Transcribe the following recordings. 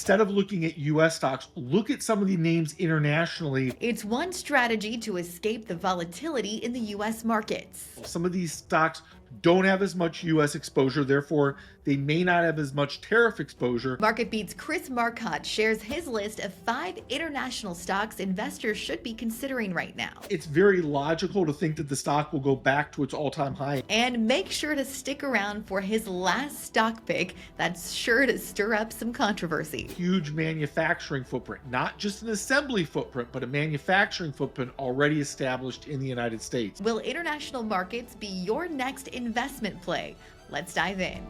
instead of looking at US stocks, look at some of the names internationally. It's one strategy to escape the volatility in the US markets. Some of these stocks don't have as much US exposure, therefore, they may not have as much tariff exposure. MarketBeat's Chris Markoch shares his list of 5 international stocks investors should be considering right now. It's very logical to think that the stock will go back to its all-time high. And make sure to stick around for his last stock pick that's sure to stir up some controversy. Huge manufacturing footprint, not just an assembly footprint, but a manufacturing footprint already established in the United States. Will international markets be your next investment play? Let's dive in.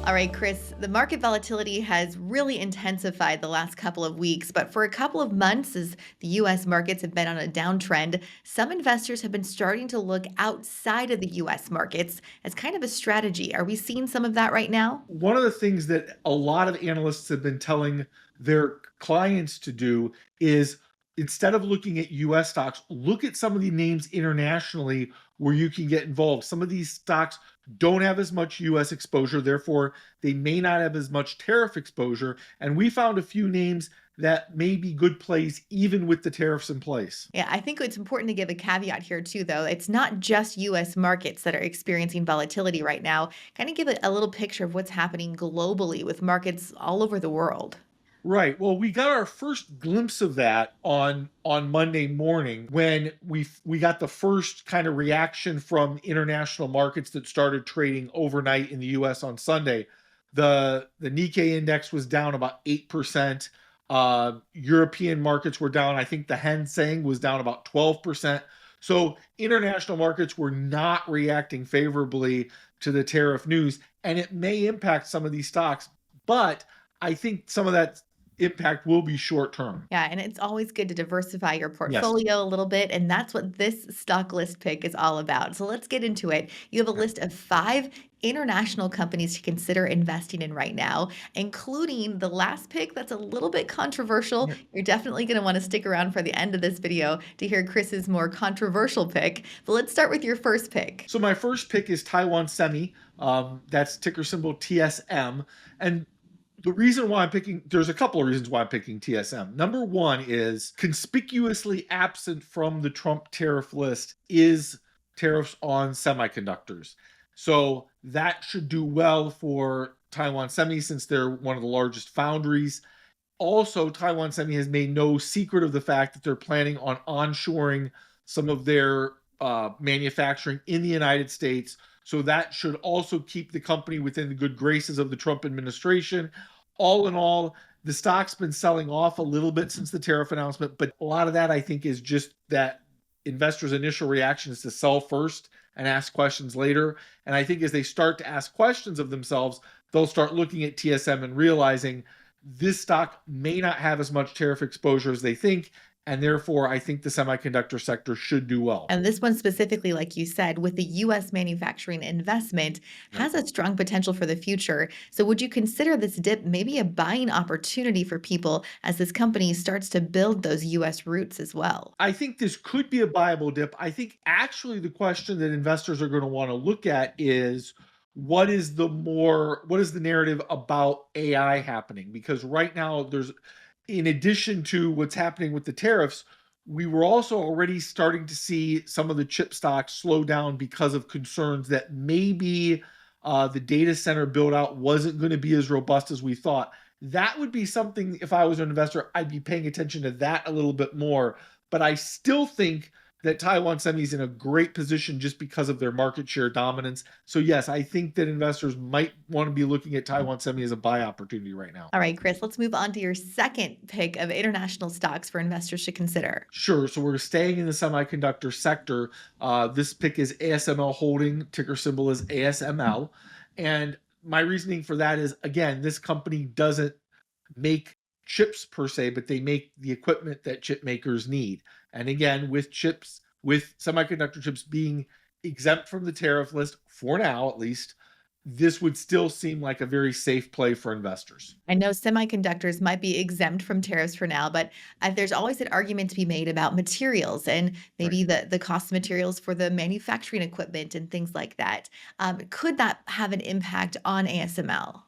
All right, Chris, the market volatility has really intensified the last couple of weeks, but for a couple of months, as the US markets have been on a downtrend, some investors have been starting to look outside of the US markets as kind of a strategy. Are we seeing some of that right now? One of the things that a lot of analysts have been telling their clients to do is instead of looking at US stocks, look at some of the names internationally where you can get involved. Some of these stocks don't have as much US exposure, therefore, they may not have as much tariff exposure. And we found a few names that may be good plays even with the tariffs in place. Yeah, I think it's important to give a caveat here too, though. It's not just US markets that are experiencing volatility right now. Kind of give it a little picture of what's happening globally with markets all over the world. Right. Well, we got our first glimpse of that on Monday morning when we got the first kind of reaction from international markets that started trading overnight in the US on Sunday. The Nikkei index was down about 8%. European markets were down. I think the Hang Seng was down about 12%. So international markets were not reacting favorably to the tariff news, and it may impact some of these stocks, but I think some of that impact will be short term. Yeah, and it's always good to diversify your Yes. portfolio a little bit, and that's what this stock list pick is all about. So let's get into it. You have a list of 5 international companies to consider investing in right now, including the last pick that's a little bit controversial. Yeah. You're definitely going to want to stick around for the end of this video to hear Chris's more controversial pick. But let's start with your first pick. So my first pick is Taiwan Semi. That's ticker symbol TSM. And the reason why I'm picking, there's a couple of reasons why I'm picking TSM. Number one is conspicuously absent from the Trump tariff list is tariffs on semiconductors. So that should do well for Taiwan Semi since they're one of the largest foundries. Also, Taiwan Semi has made no secret of the fact that they're planning on onshoring some of their manufacturing in the United States. So that should also keep the company within the good graces of the Trump administration. All in all, the stock's been selling off a little bit since the tariff announcement, but a lot of that I think is just that investors' initial reaction is to sell first and ask questions later. And I think as they start to ask questions of themselves, they'll start looking at TSM and realizing this stock may not have as much tariff exposure as they think. And therefore, I think the semiconductor sector should do well. And this one specifically, like you said, with the US manufacturing investment, has a strong potential for the future. So would you consider this dip maybe a buying opportunity for people as this company starts to build those US roots as well? I think this could be a buyable dip. I think actually the question that investors are going to want to look at is what is the narrative about AI happening? Because right now in addition to what's happening with the tariffs, we were also already starting to see some of the chip stocks slow down because of concerns that maybe the data center build out wasn't going to be as robust as we thought. That would be something, if I was an investor, I'd be paying attention to that a little bit more. But I still think that Taiwan Semi is in a great position just because of their market share dominance. So yes, I think that investors might want to be looking at Taiwan Semi as a buy opportunity right now. All right, Chris, let's move on to your second pick of international stocks for investors to consider. Sure. So we're staying in the semiconductor sector. This pick is ASML Holding, ticker symbol is ASML. And my reasoning for that is, again, this company doesn't make chips per se, but they make the equipment that chip makers need. And again, with semiconductor chips being exempt from the tariff list for now, at least, this would still seem like a very safe play for investors. I know semiconductors might be exempt from tariffs for now, but there's always an argument to be made about materials and Right. maybe the cost of materials for the manufacturing equipment and things like that. Could that have an impact on ASML?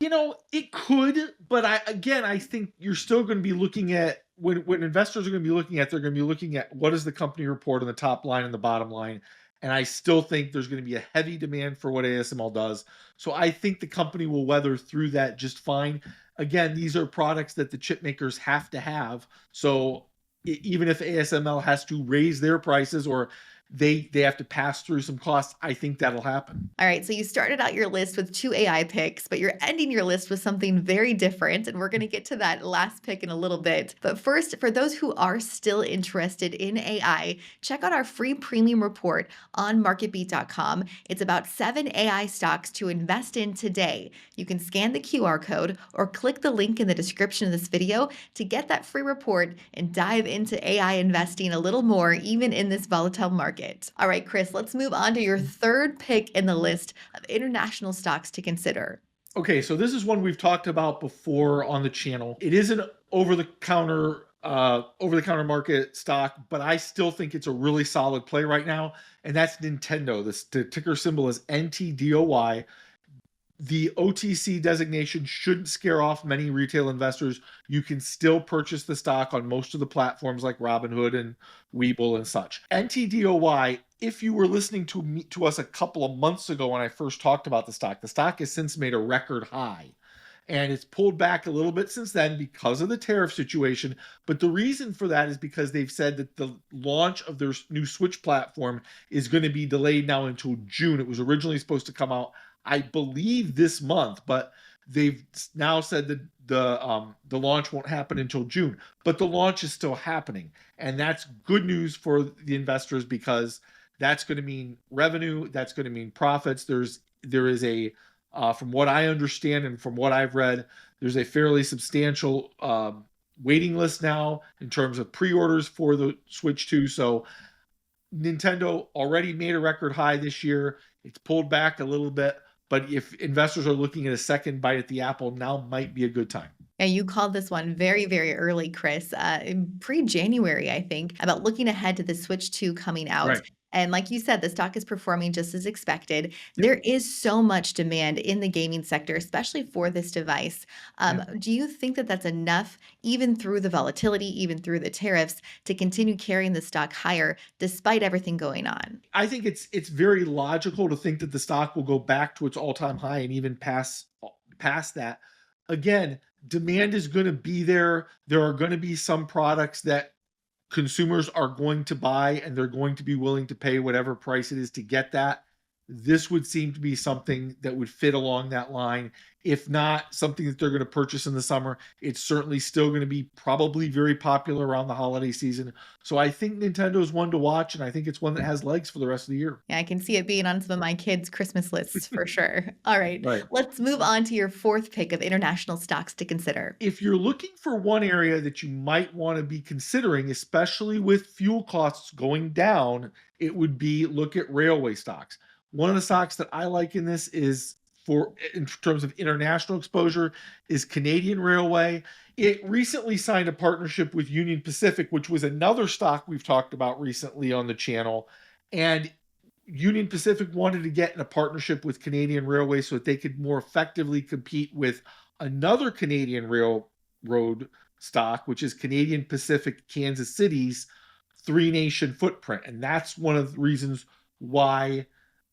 It could, but I think you're still going to be looking at when investors are going to be looking at, they're going to be looking at what does the company report on the top line and the bottom line. And I still think there's going to be a heavy demand for what ASML does. So I think the company will weather through that just fine. Again, these are products that the chip makers have to have. So even if ASML has to raise their prices or they have to pass through some costs, I think that'll happen. All right, so you started out your list with 2 AI picks, but you're ending your list with something very different, and we're gonna get to that last pick in a little bit. But first, for those who are still interested in AI, check out our free premium report on MarketBeat.com. It's about 7 AI stocks to invest in today. You can scan the QR code or click the link in the description of this video to get that free report and dive into AI investing a little more, even in this volatile market. All right, Chris, let's move on to your third pick in the list of international stocks to consider. Okay, so this is one we've talked about before on the channel. It is an over the counter market stock, but I still think it's a really solid play right now, and that's Nintendo. The ticker symbol is NTDOY. The OTC designation shouldn't scare off many retail investors. You can still purchase the stock on most of the platforms like Robinhood and Webull and such. NTDOY, if you were listening to us a couple of months ago when I first talked about the stock has since made a record high. And it's pulled back a little bit since then because of the tariff situation. But the reason for that is because they've said that the launch of their new Switch platform is going to be delayed now until June. It was originally supposed to come out, I believe, this month, but they've now said that the launch won't happen until June. But the launch is still happening, and that's good news for the investors because that's going to mean revenue. That's going to mean profits. There is a from what I understand and from what I've read, there's a fairly substantial waiting list now in terms of pre-orders for the Switch 2. So Nintendo already made a record high this year. It's pulled back a little bit, but if investors are looking at a second bite at the apple, now might be a good time. And you called this one very, very early, Chris, in pre-January, I think, about looking ahead to the Switch 2 coming out. Right. And like you said, the stock is performing just as expected. Yep. There is so much demand in the gaming sector, especially for this device. Yeah. Do you think that that's enough, even through the volatility, even through the tariffs, to continue carrying the stock higher despite everything going on? I think it's very logical to think that the stock will go back to its all-time high and even past that. Again, demand is going to be there. There are going to be some products that consumers are going to buy and they're going to be willing to pay whatever price it is to get that. This would seem to be something that would fit along that line. If not something that they're going to purchase in the summer, it's certainly still going to be probably very popular around the holiday season. So I think Nintendo is one to watch, and I think it's one that has legs for the rest of the year. Yeah, I can see it being on some of my kids' Christmas lists for sure. All right, Right. let's move on to your fourth pick of international stocks to consider. If you're looking for one area that you might want to be considering, especially with fuel costs going down, it would be look at railway stocks. One of the stocks that I like in this is in terms of international exposure is Canadian Railway. It recently signed a partnership with Union Pacific, which was another stock we've talked about recently on the channel. And Union Pacific wanted to get in a partnership with Canadian Railway so that they could more effectively compete with another Canadian railroad stock, which is Canadian Pacific Kansas City's three-nation footprint. And that's one of the reasons why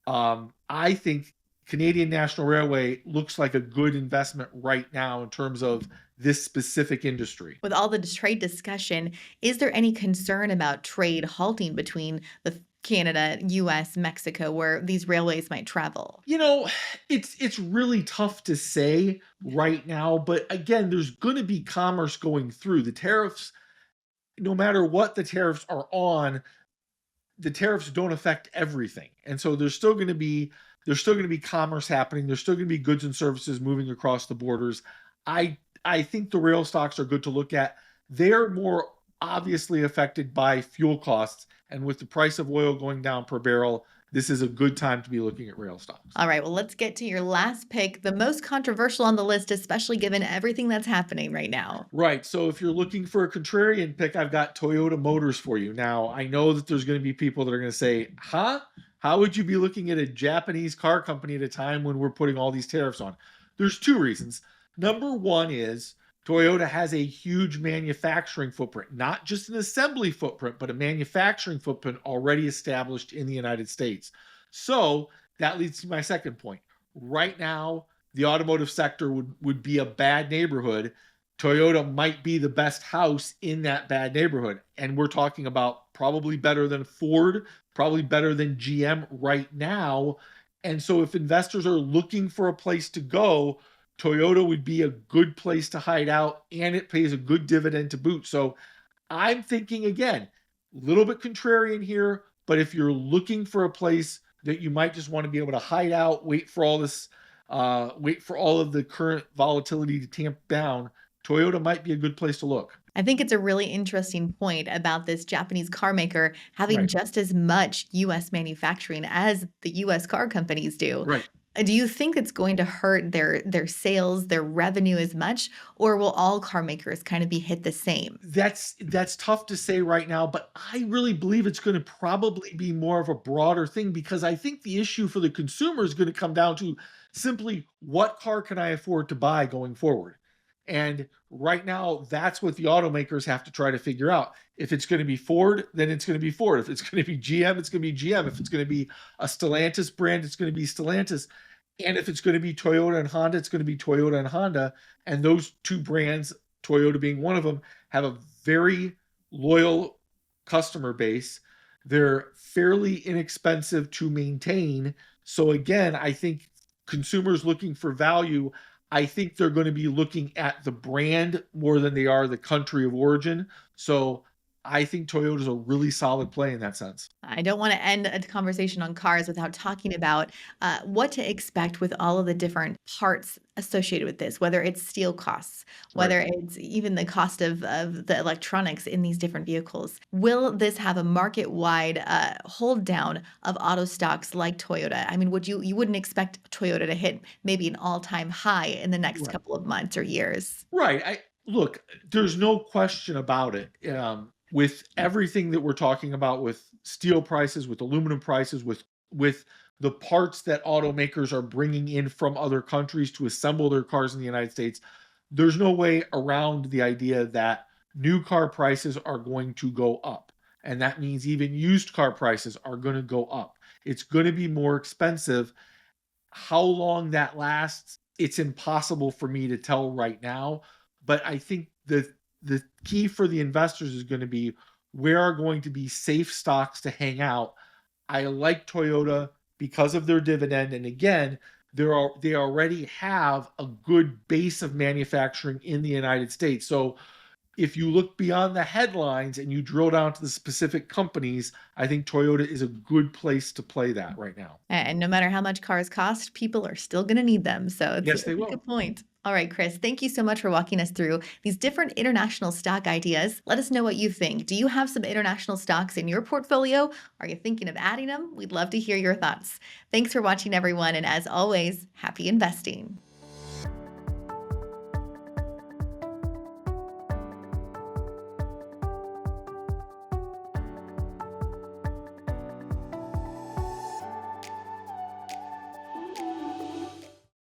I think Canadian National Railway looks like a good investment right now in terms of this specific industry. With all the trade discussion, is there any concern about trade halting between the Canada, US, Mexico, where these railways might travel? It's really tough to say right now, but again, there's going to be commerce going through. The tariffs, no matter what the tariffs are on, the tariffs don't affect everything. And so there's still going to be commerce happening. There's still going to be goods and services moving across the borders. I think the rail stocks are good to look at. They're more obviously affected by fuel costs, and with the price of oil going down per barrel, this is a good time to be looking at rail stocks. All right, well, let's get to your last pick, the most controversial on the list, especially given everything that's happening right now. Right. So if you're looking for a contrarian pick, I've got Toyota Motors for you. Now, I know that there's going to be people that are going to say, huh? How would you be looking at a Japanese car company at a time when we're putting all these tariffs on? There's two reasons. Number one is Toyota has a huge manufacturing footprint, not just an assembly footprint, but a manufacturing footprint already established in the United States. So that leads to my second point. Right now, the automotive sector would be a bad neighborhood. Toyota might be the best house in that bad neighborhood. And we're talking about probably better than Ford, probably better than GM right now. And so if investors are looking for a place to go, Toyota would be a good place to hide out, and it pays a good dividend to boot. So I'm thinking again, a little bit contrarian here, but if you're looking for a place that you might just want to be able to hide out, wait for all of the current volatility to tamp down, Toyota might be a good place to look. I think it's a really interesting point about this Japanese car maker having Right. just as much US manufacturing as the US car companies do. Right. Do you think it's going to hurt their sales, their revenue as much, or will all car makers kind of be hit the same? That's tough to say right now, but I really believe it's going to probably be more of a broader thing because I think the issue for the consumer is going to come down to simply what car can I afford to buy going forward. And right now, that's what the automakers have to try to figure out. If it's going to be Ford, then it's going to be Ford. If it's going to be GM, it's going to be GM. If it's going to be a Stellantis brand, it's going to be Stellantis. And if it's going to be Toyota and Honda, it's going to be Toyota and Honda. And those two brands, Toyota being one of them, have a very loyal customer base. They're fairly inexpensive to maintain. So again, I think consumers looking for value, I think they're going to be looking at the brand more than they are the country of origin. So I think Toyota is a really solid play in that sense. I don't want to end a conversation on cars without talking about what to expect with all of the different parts associated with this, whether it's steel costs, Right. whether it's even the cost of the electronics in these different vehicles. Will this have a market-wide hold down of auto stocks like Toyota? I mean, you wouldn't expect Toyota to hit maybe an all-time high in the next Right. couple of months or years? Right. I look, there's no question about it. With everything that we're talking about with steel prices, with aluminum prices, with the parts that automakers are bringing in from other countries to assemble their cars in the United States, there's no way around the idea that new car prices are going to go up. And that means even used car prices are going to go up. It's going to be more expensive. How long that lasts, it's impossible for me to tell right now. But I think the key for the investors is going to be where are going to be safe stocks to hang out. I like Toyota because of their dividend. And again, they already have a good base of manufacturing in the United States. So if you look beyond the headlines and you drill down to the specific companies, I think Toyota is a good place to play that right now. And no matter how much cars cost, people are still going to need them. So Yes, they it's a will. good point. All right, Chris, thank you so much for walking us through these different international stock ideas. Let us know what you think. Do you have some international stocks in your portfolio? Are you thinking of adding them? We'd love to hear your thoughts. Thanks for watching, everyone. And as always, happy investing.